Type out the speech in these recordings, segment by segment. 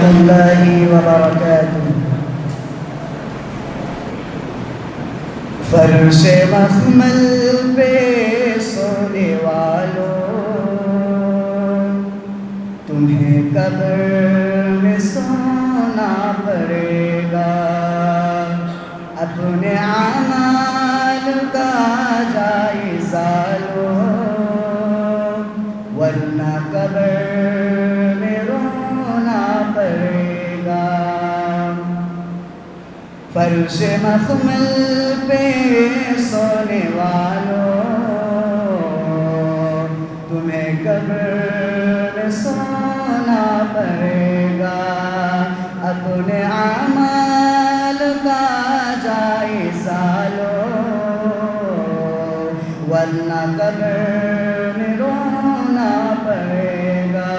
الله وبركاته. فرش مخمل پہ سونے والوں، تمہیں قبر میں سونا پڑے گا، اپنے اعمال کا جائزہ لو، ورنہ قبر میں رونا پڑے گا۔ فرش مخمل پہ سونے والوں، تمہیں قبر میں سونا پڑے گا، اپنے اعمال کا جائزہ لو، ورنہ قبر میں رونا پڑے گا۔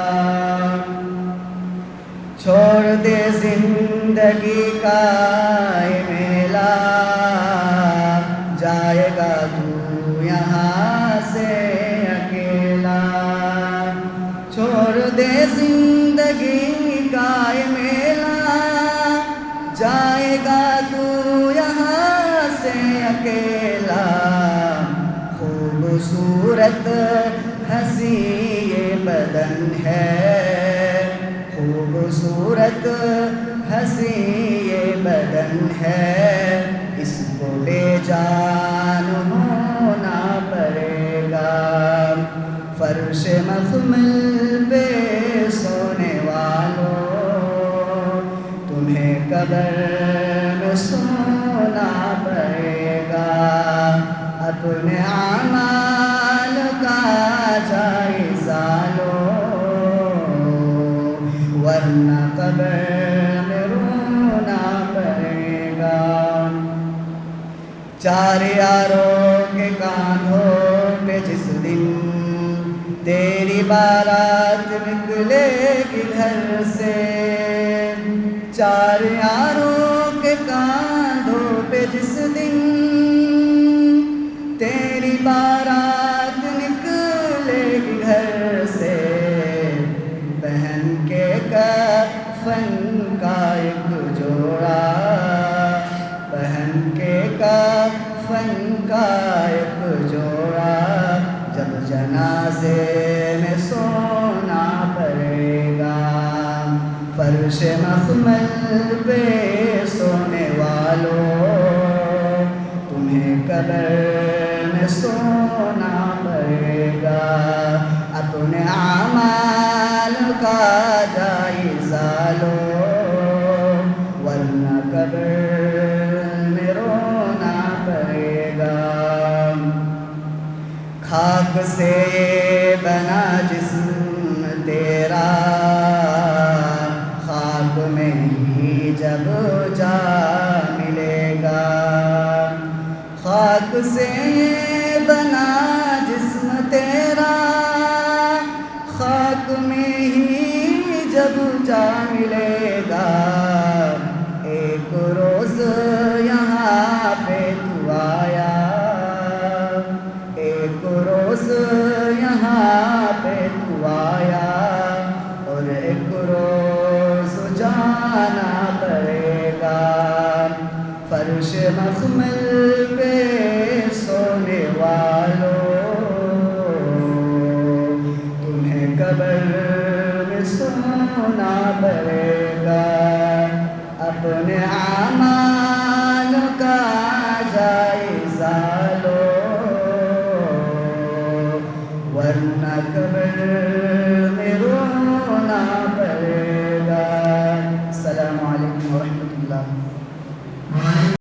چھوڑ دے زندگی کا یہ میلہ، جائے گا تو یہاں سے اکیلا۔ چھوڑ دے زندگی کا یہ میلہ، جائے گا تو یہاں سے اکیلا۔ خوبصورت ہنسی یہ بدن ہے، خوبصورت ہنسی یہ بدن ہے، اس کو بے جان ہونا پڑے گا۔ فرش مخمل پہ سونے والوں، تمہیں قبر میں سونا پڑے گا، اپنے اعمال کا جائزہ لو، ورنہ قبر میں رونا پڑے گا۔ چار یاروں کے کاندھوں پہ جس دن تیری بارات نکلے گی گھر سے، چار یاروں کے کاندھوں پہ جس دن تیری بارات نکلے گی گھر سے، پہن کے کفن کا ایک جوڑا، پہن کے کفن کا ایک جوڑا، جب جنازے میں سونا پڑے گا۔ فرش مخمل پہ سونے والوں، تمہیں قبر میں سونا پڑے گا، اپنے اعمال کا جائزہ لو، ورنہ قبر میں رونا پڑے گا۔ خاک سے بنا جسم تیرا، خاک میں ہی جب جا ملے گا۔ خاک سے بنا جسم تیرا، خاک میں ہی جب جا ملے گا۔ ایک روز یہاں پہ تو آیا، ایک روز یہاں پہ تو آیا، اور ایک روز جانا پڑے گا۔ فرش مخمل پہ سونے والوں، تمہیں قبر میں سونا پڑے گا، اپنے اعمال کا جائزہ لو، ورنہ قبر